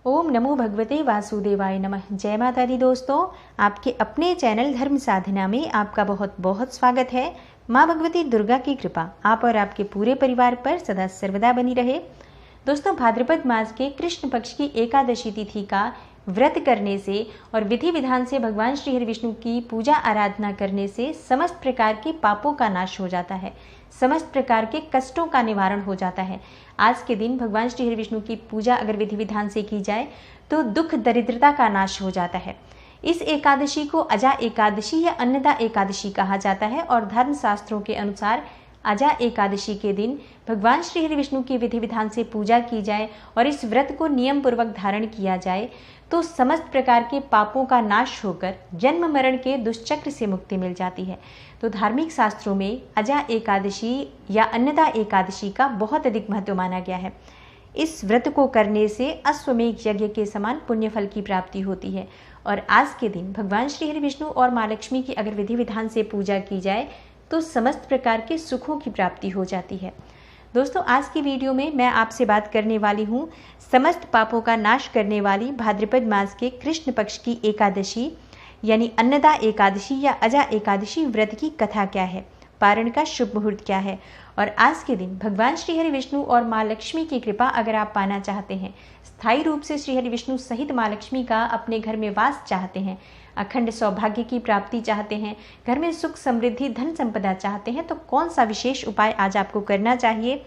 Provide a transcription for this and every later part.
ओम नमो भगवते वासुदेवाय नमः। जय माता दी दोस्तों, आपके अपने चैनल धर्म साधना में आपका बहुत बहुत स्वागत है। माँ भगवती दुर्गा की कृपा आप और आपके पूरे परिवार पर सदा सर्वदा बनी रहे। दोस्तों, भाद्रपद मास के कृष्ण पक्ष की एकादशी तिथि का व्रत करने से और विधि विधान से भगवान श्री हरि विष्णु की पूजा आराधना करने से समस्त प्रकार के पापों का नाश हो जाता है, समस्त प्रकार के कष्टों का निवारण हो जाता है। आज के दिन भगवान श्री हरि विष्णु की पूजा अगर विधि विधान से की जाए तो दुख दरिद्रता का नाश हो जाता है। इस एकादशी को अजा एकादशी या अन्नदा एकादशी कहा जाता है और धर्म शास्त्रों के अनुसार अजा एकादशी के दिन भगवान श्री हरि विष्णु की विधि विधान से पूजा की जाए और इस व्रत को नियम पूर्वक धारण किया जाए तो समस्त प्रकार के पापों का नाश होकर जन्म मरण के दुष्चक्र से मुक्ति मिल जाती है। तो धार्मिक शास्त्रों में अजा एकादशी या अन्नदा एकादशी का बहुत अधिक महत्व माना गया है। इस व्रत को करने से अश्वमेघ यज्ञ के समान पुण्य फल की प्राप्ति होती है और आज के दिन भगवान श्री हरि विष्णु और माँ लक्ष्मी की अगर विधि विधान से पूजा की जाए तो समस्त प्रकार के सुखों की प्राप्ति हो जाती है। दोस्तों, आज की वीडियो में मैं आपसे बात करने वाली हूँ समस्त पापों का नाश करने वाली भाद्रपद मास के कृष्ण पक्ष की एकादशी यानी अन्नदा एकादशी या अजा एकादशी व्रत की कथा क्या है, पारण का शुभ मुहूर्त क्या है और आज के दिन भगवान श्री हरि विष्णु और माँ लक्ष्मी की कृपा अगर आप पाना चाहते हैं, स्थायी रूप से श्री हरि विष्णु सहित माँ लक्ष्मी का अपने घर में वास चाहते हैं, अखंड सौभाग्य की प्राप्ति चाहते हैं, घर में सुख समृद्धि धन संपदा चाहते हैं, तो कौन सा विशेष उपाय आज आपको करना चाहिए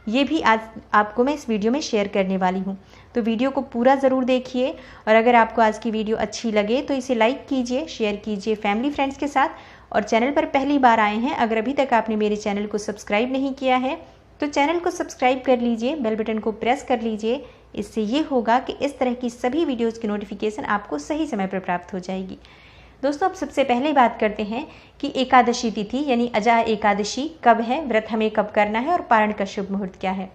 ये भी आज आपको मैं इस वीडियो में शेयर करने वाली हूँ। तो वीडियो को पूरा ज़रूर देखिए और अगर आपको आज की वीडियो अच्छी लगे तो इसे लाइक कीजिए, शेयर कीजिए फैमिली फ्रेंड्स के साथ। और चैनल पर पहली बार आए हैं, अगर अभी तक आपने मेरे चैनल को सब्सक्राइब नहीं किया है तो चैनल को सब्सक्राइब कर लीजिए, बेल बटन को प्रेस कर लीजिए। इससे ये होगा कि इस तरह की सभी वीडियोज़ की नोटिफिकेशन आपको सही समय पर प्राप्त हो जाएगी। दोस्तों, अब सबसे पहले बात करते हैं कि एकादशी तिथि यानी अजा एकादशी कब है, व्रत हमें कब करना है और पारण का शुभ मुहूर्त क्या है।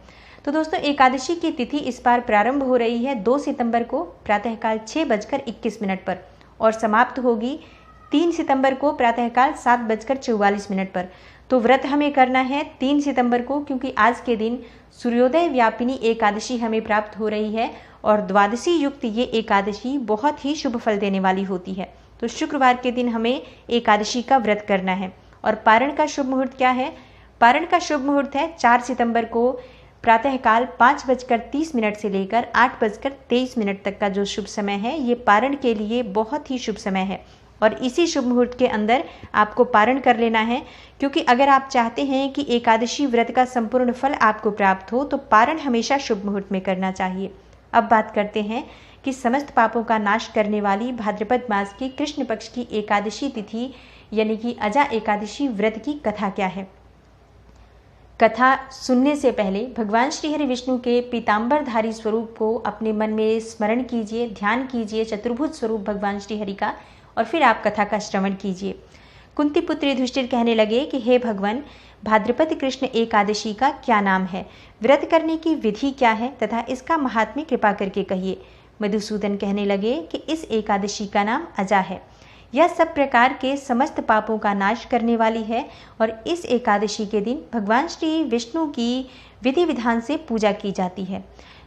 तो दोस्तों, एकादशी की तिथि इस बार प्रारंभ हो रही है 2 सितंबर को प्रातःकाल 6:21 पर और समाप्त होगी 3 सितंबर को प्रातःकाल 7:44 पर। तो व्रत हमें करना है 3 सितंबर को, क्योंकि आज के दिन सूर्योदय व्यापिनी एकादशी हमें प्राप्त हो रही है और द्वादशी युक्त ये एकादशी बहुत ही शुभ फल देने वाली होती है। तो शुक्रवार के दिन हमें एकादशी का व्रत करना है। और पारण का शुभ मुहूर्त क्या है? पारण का शुभ मुहूर्त है 4 सितंबर को प्रातःकाल 5:30 से लेकर 8:23 तक का जो शुभ समय है, ये पारण के लिए बहुत ही शुभ समय है और इसी शुभ मुहूर्त के अंदर आपको पारण कर लेना है। क्योंकि अगर आप चाहते हैं कि एकादशी व्रत का संपूर्ण फल आपको प्राप्त हो तो पारण हमेशा शुभ मुहूर्त में करना चाहिए। अब बात करते हैं कि समस्त पापों का नाश करने वाली भाद्रपद मास की कृष्ण पक्ष की एकादशी तिथि यानी कि अजा एकादशी व्रत की कथा क्या है। कथा सुनने से पहले भगवान श्री हरि विष्णु के पीताम्बरधारी स्वरूप को अपने मन में स्मरण कीजिए, ध्यान कीजिए, चतुर्भुज स्वरूप भगवान श्री हरि का, और फिर आप कथा का श्रवण कीजिए। कुंती पुत्र युधिष्ठिर कहने लगे कि हे भगवान, भाद्रपद कृष्ण एकादशी का क्या नाम है, व्रत करने की विधि क्या है तथा इसका महात्म्य कृपा करके कहिए। मधुसूदन कहने लगे कि इस एकादशी का नाम अजा है। यह सब प्रकार के समस्त पापों का नाश करने वाली है और इस एकादशी के दिन भगवान श्री विष्णु की विधि विधान से पूजा की जाती है।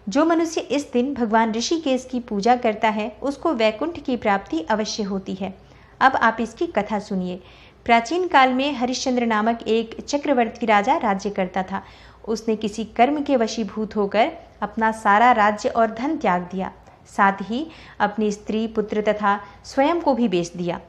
जो मनुष्य इस दिन भगवान ऋषिकेश की पूजा करता है उसको वैकुंठ की प्राप्ति अवश्य होती है। अब आप इसकी कथा सुनिए। प्राचीन काल में हरिश्चंद्र नामक एक चक्रवर्ती राजा राज्य करता था। उसने किसी कर्म के वशीभूत होकर अपना सारा राज्य और धन त्याग दिया, साथ ही अपनी स्त्री, पुत्र तथा स्वयं को भी बेच दिया।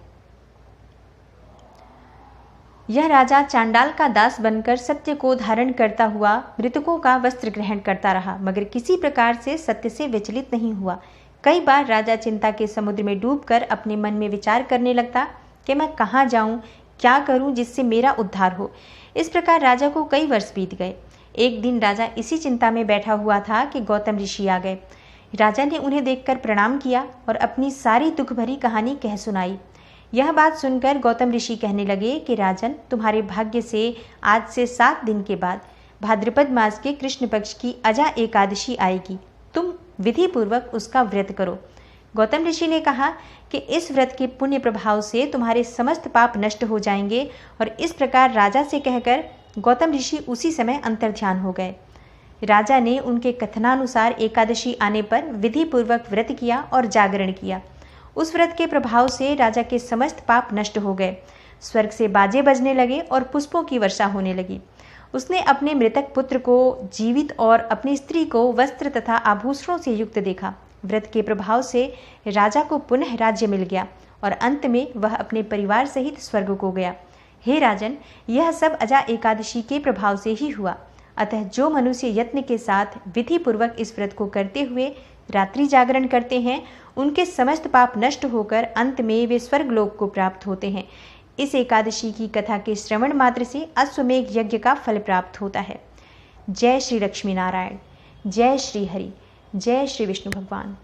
यह राजा चांडाल का दास बनकर सत्य को धारण करता हुआ मृतकों का वस्त्र ग्रहण करता रहा, मगर किसी प्रकार से सत्य से विचलित नहीं हुआ। कई बार राजा चिंता के समुद्र में डूबकर अपने मन में विचार करने लगता कि मैं कहाँ जाऊं, क्या करूं जिससे मेरा उद्धार हो। इस प्रकार राजा को कई वर्ष बीत गए। एक दिन राजा इसी चिंता में बैठा हुआ था कि गौतम ऋषि आ गए। राजा ने उन्हें देखकर प्रणाम किया और अपनी सारी दुख भरी कहानी कह सुनाई। यह बात सुनकर गौतम ऋषि कहने लगे कि राजन, तुम्हारे भाग्य से आज से 7 दिन के बाद भाद्रपद मास के कृष्ण पक्ष की अजा एकादशी आएगी। तुम विधि पूर्वक उसका व्रत करो। गौतम ऋषि ने कहा कि इस व्रत के पुण्य प्रभाव से तुम्हारे समस्त पाप नष्ट हो जाएंगे और इस प्रकार राजा से कहकर गौतम ऋषि उसी समय अंतर्ध्यान हो गए। राजा ने उनके कथनानुसार एकादशी आने पर विधि पूर्वक व्रत किया और जागरण किया। उस व्रत के प्रभाव से राजा के समस्त पाप नष्ट हो गए। स्वर्ग से बाजे बजने लगे और पुष्पों की वर्षा होने लगी। उसने अपने मृतक पुत्र को जीवित और अपनी स्त्री को वस्त्र तथा आभूषणों से युक्त देखा। व्रत के प्रभाव से राजा को पुनः राज्य मिल गया और अंत में वह अपने परिवार सहित स्वर्ग को गया। हे राजन, यह सब अजा एकादशी के प्रभाव से ही हुआ। अतः जो मनुष्य यत्न के साथ विधि पूर्वक इस व्रत को करते हुए रात्रि जागरण करते हैं, उनके समस्त पाप नष्ट होकर अंत में वे स्वर्गलोक को प्राप्त होते हैं। इस एकादशी की कथा के श्रवण मात्र से अश्वमेघ यज्ञ का फल प्राप्त होता है। जय श्री लक्ष्मी नारायण, जय श्री हरि, जय श्री विष्णु भगवान।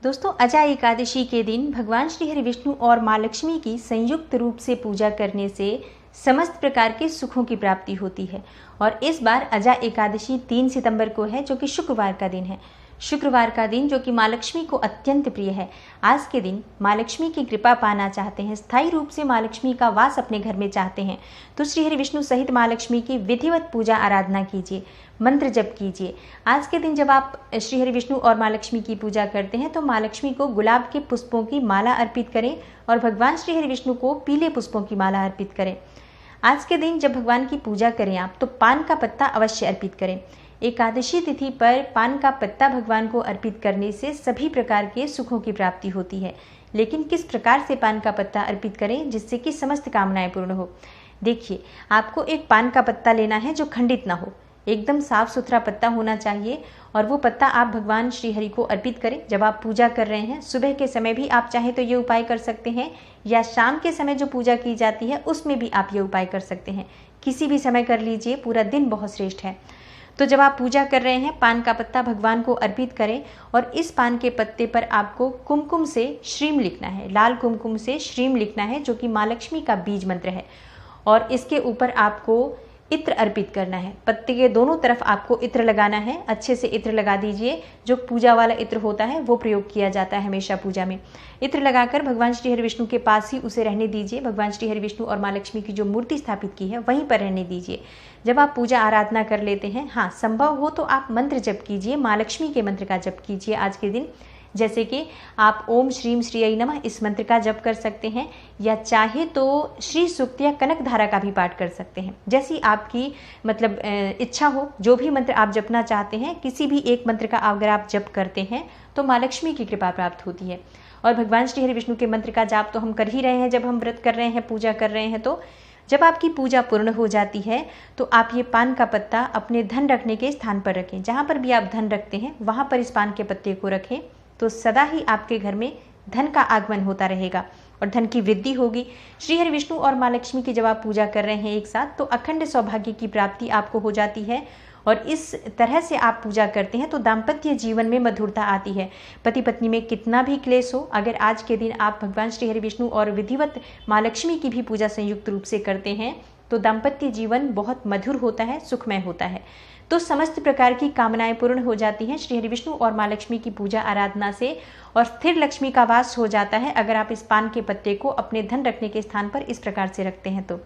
दोस्तों, अजा एकादशी के दिन भगवान श्री हरि विष्णु और माँ लक्ष्मी की संयुक्त रूप से पूजा करने से समस्त प्रकार के सुखों की प्राप्ति होती है। और इस बार अजा एकादशी 3 सितंबर को है, जो कि शुक्रवार का दिन है। शुक्रवार का दिन जो कि माँ लक्ष्मी को अत्यंत प्रिय है। आज के दिन माँ लक्ष्मी की कृपा पाना चाहते हैं, स्थायी रूप से माँ लक्ष्मी का वास अपने घर में चाहते हैं, तो श्री हरि विष्णु सहित माँ लक्ष्मी की विधिवत पूजा आराधना कीजिए, मंत्र जप कीजिए। आज के दिन जब आप श्री हरि विष्णु और माँ लक्ष्मी की पूजा करते हैं तो माँ लक्ष्मी को गुलाब के पुष्पों की माला अर्पित करें और भगवान श्री हरि विष्णु को पीले पुष्पों की माला अर्पित करें। आज के दिन जब भगवान की पूजा करें आप, तो पान का पत्ता अवश्य अर्पित करें। एकादशी तिथि पर पान का पत्ता भगवान को अर्पित करने से सभी प्रकार के सुखों की प्राप्ति होती है। लेकिन किस प्रकार से पान का पत्ता अर्पित करें जिससे कि समस्त कामनाएं पूर्ण हो? देखिए, आपको एक पान का पत्ता लेना है जो खंडित ना हो, एकदम साफ सुथरा पत्ता होना चाहिए और वो पत्ता आप भगवान श्री हरि को अर्पित करें। जब आप पूजा कर रहे हैं, सुबह के समय भी आप चाहे तो ये उपाय कर सकते हैं, या शाम के समय जो पूजा की जाती है उसमें भी आप ये उपाय कर सकते हैं। किसी भी समय कर लीजिए, पूरा दिन बहुत श्रेष्ठ है। तो जब आप पूजा कर रहे हैं, पान का पत्ता भगवान को अर्पित करें और इस पान के पत्ते पर आपको कुमकुम से श्रीम लिखना है, लाल कुमकुम से श्रीम लिखना है, जो कि माँ लक्ष्मी का बीज मंत्र है। और इसके ऊपर आपको इत्र अर्पित करना है। पत्ते के दोनों तरफ आपको इत्र लगाना है। अच्छे से इत्र लगा दीजिए। जो पूजा वाला इत्र होता है वो प्रयोग किया जाता है हमेशा पूजा में। इत्र लगाकर भगवान श्री हरि विष्णु के पास ही उसे रहने दीजिए। भगवान श्री हरि विष्णु और माँ लक्ष्मी की जो मूर्ति स्थापित की है वहीं पर रहने दीजिए। जब आप पूजा आराधना कर लेते हैं, हाँ, संभव हो तो आप मंत्र जप कीजिए, माँ लक्ष्मी के मंत्र का जप कीजिए आज के दिन। जैसे कि आप ओम श्रीम श्रीयै नमः इस मंत्र का जप कर सकते हैं, या चाहे तो श्री सूक्त या कनक धारा का भी पाठ कर सकते हैं। जैसी आपकी इच्छा हो, जो भी मंत्र आप जपना चाहते हैं, किसी भी एक मंत्र का अगर आप जप करते हैं तो माँ लक्ष्मी की कृपा प्राप्त होती है। और भगवान श्री हरि विष्णु के मंत्र का जाप तो हम कर ही रहे हैं जब हम व्रत कर रहे हैं, पूजा कर रहे हैं। तो जब आपकी पूजा पूर्ण हो जाती है तो आप ये पान का पत्ता अपने धन रखने के स्थान पर रखें। जहाँ पर भी आप धन रखते हैं वहाँ पर इस पान के पत्ते को रखें, तो सदा ही आपके घर में धन का आगमन होता रहेगा और धन की वृद्धि होगी। श्री हरि विष्णु और माँ लक्ष्मी की जब आप पूजा कर रहे हैं एक साथ, तो अखंड सौभाग्य की प्राप्ति आपको हो जाती है। और इस तरह से आप पूजा करते हैं तो दाम्पत्य जीवन में मधुरता आती है। पति पत्नी में कितना भी क्लेश हो, अगर आज के दिन आप भगवान श्री हरि विष्णु और विधिवत माँ लक्ष्मी की भी पूजा संयुक्त रूप से करते हैं तो दाम्पत्य जीवन बहुत मधुर होता है, सुखमय होता है। तो समस्त प्रकार की कामनाएं पूर्ण हो जाती हैं श्री हरि विष्णु और माँ लक्ष्मी की पूजा आराधना से, और स्थिर लक्ष्मी का वास हो जाता है अगर आप इस पान के पत्ते को अपने धन रखने के स्थान पर इस प्रकार से रखते हैं। तो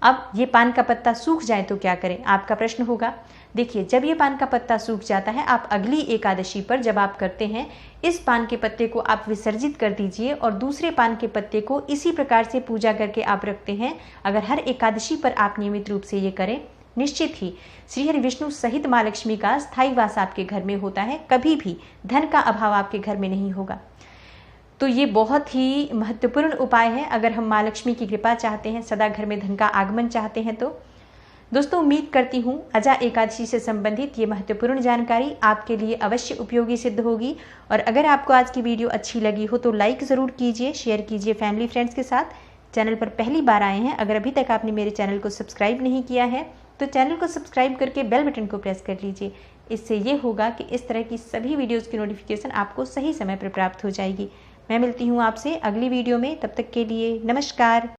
अब ये पान का पत्ता सूख जाए तो क्या करें, आपका प्रश्न होगा। देखिए, जब ये पान का पत्ता सूख जाता है, आप अगली एकादशी पर जब आप करते हैं, इस पान के पत्ते को आप विसर्जित कर दीजिए और दूसरे पान के पत्ते को इसी प्रकार से पूजा करके आप रखते हैं। अगर हर एकादशी पर आप नियमित रूप से ये करें, निश्चित ही श्री हरि विष्णु सहित माँ लक्ष्मी का स्थायी वास आपके घर में होता है। कभी भी धन का अभाव आपके घर में नहीं होगा। तो ये बहुत ही महत्वपूर्ण उपाय है अगर हम माँ लक्ष्मी की कृपा चाहते हैं, सदा घर में धन का आगमन चाहते हैं। तो दोस्तों, उम्मीद करती हूँ अजा एकादशी से संबंधित ये महत्वपूर्ण जानकारी आपके लिए अवश्य उपयोगी सिद्ध होगी। और अगर आपको आज की वीडियो अच्छी लगी हो तो लाइक ज़रूर कीजिए, शेयर कीजिए फैमिली फ्रेंड्स के साथ। चैनल पर पहली बार आए हैं, अगर अभी तक आपने मेरे चैनल को सब्सक्राइब नहीं किया है तो चैनल को सब्सक्राइब करके बेल बटन को प्रेस कर लीजिए। इससे ये होगा कि इस तरह की सभी वीडियोज़ की नोटिफिकेशन आपको सही समय पर प्राप्त हो जाएगी। मैं मिलती हूँ आपसे अगली वीडियो में, तब तक के लिए नमस्कार।